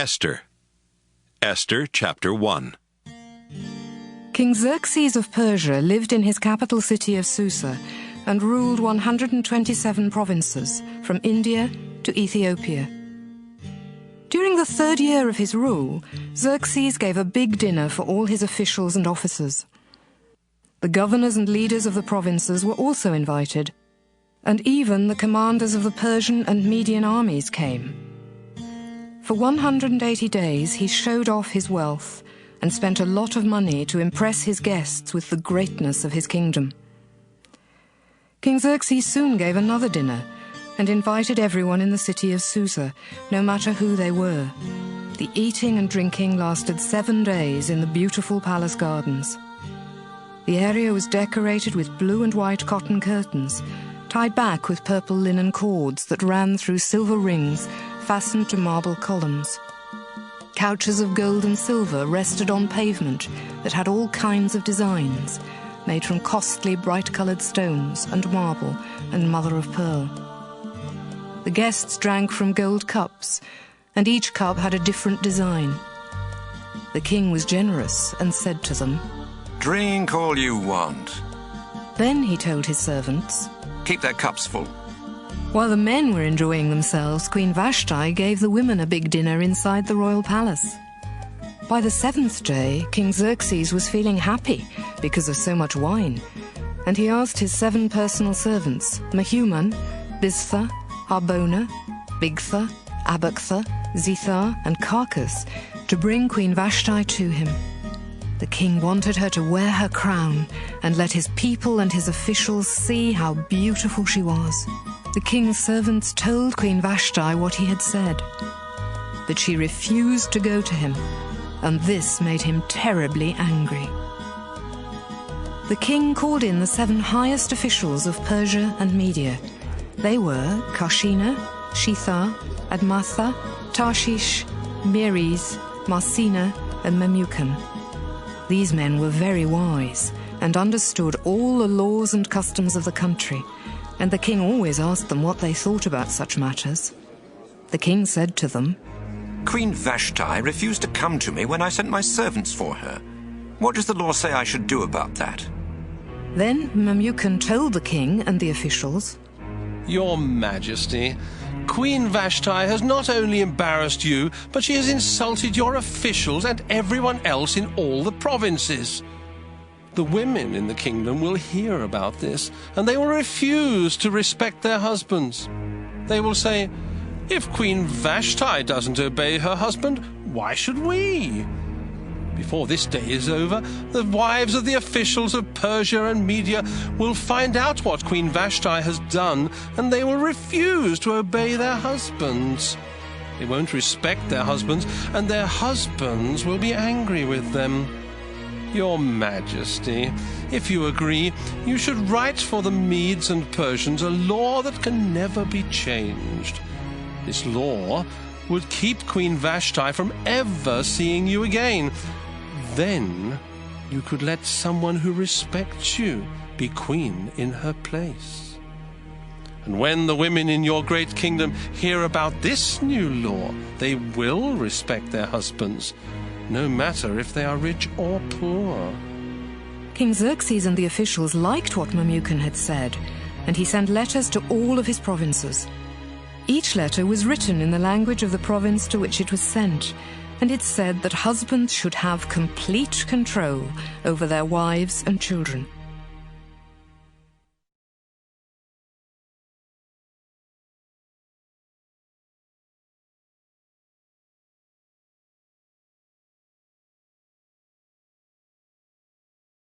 Esther. Esther chapter 1. King Xerxes of Persia lived in his capital city of Susa and ruled 127 provinces, from India to Ethiopia. During the 3rd year of his rule, Xerxes gave a big dinner for all his officials and officers. The governors and leaders of the provinces were also invited, and even the commanders of the Persian and Median armies came. For 180 days he showed off his wealth and spent a lot of money to impress his guests with the greatness of his kingdom. King Xerxes soon gave another dinner and invited everyone in the city of Susa, no matter who they were. The eating and drinking lasted 7 days in the beautiful palace gardens. The area was decorated with blue and white cotton curtains, tied back with purple linen cords that ran through silver rings fastened to marble columns. Couches of gold and silver rested on pavement that had all kinds of designs, made from costly bright-coloured stones and marble and mother-of-pearl. The guests drank from gold cups, and each cup had a different design. The king was generous and said to them, "Drink all you want." Then he told his servants, "Keep their cups full." While the men were enjoying themselves, Queen Vashti gave the women a big dinner inside the royal palace. By the 7th day, King Xerxes was feeling happy because of so much wine, and he asked his 7 personal servants, Mehuman, Biztha, Harbona, Bigtha, Abagtha, Zethar, and Carcass, to bring Queen Vashti to him. The king wanted her to wear her crown and let his people and his officials see how beautiful she was. The king's servants told Queen Vashti what he had said, but she refused to go to him, and this made him terribly angry. The king called in the 7 highest officials of Persia and Media. They were Karshina, Shethar, Admatha, Tarshish, Meres, Marsina, and Memucan. These men were very wise and understood all the laws and customs of the country, and the king always asked them what they thought about such matters. The king said to them, "Queen Vashti refused to come to me when I sent my servants for her. What does the law say I should do about that?" Then Memucan told the king and the officials, "Your Majesty, Queen Vashti has not only embarrassed you, but she has insulted your officials and everyone else in all the provinces. The women in the kingdom will hear about this, and they will refuse to respect their husbands. They will say, 'If Queen Vashti doesn't obey her husband, why should we?' Before this day is over, the wives of the officials of Persia and Media will find out what Queen Vashti has done, and they will refuse to obey their husbands. They won't respect their husbands, and their husbands will be angry with them. Your Majesty, if you agree, you should write for the Medes and Persians a law that can never be changed. This law would keep Queen Vashti from ever seeing you again. Then you could let someone who respects you be queen in her place. And when the women in your great kingdom hear about this new law, they will respect their husbands, no matter if they are rich or poor." King Xerxes and the officials liked what Memucan had said, and he sent letters to all of his provinces. Each letter was written in the language of the province to which it was sent, and it said that husbands should have complete control over their wives and children.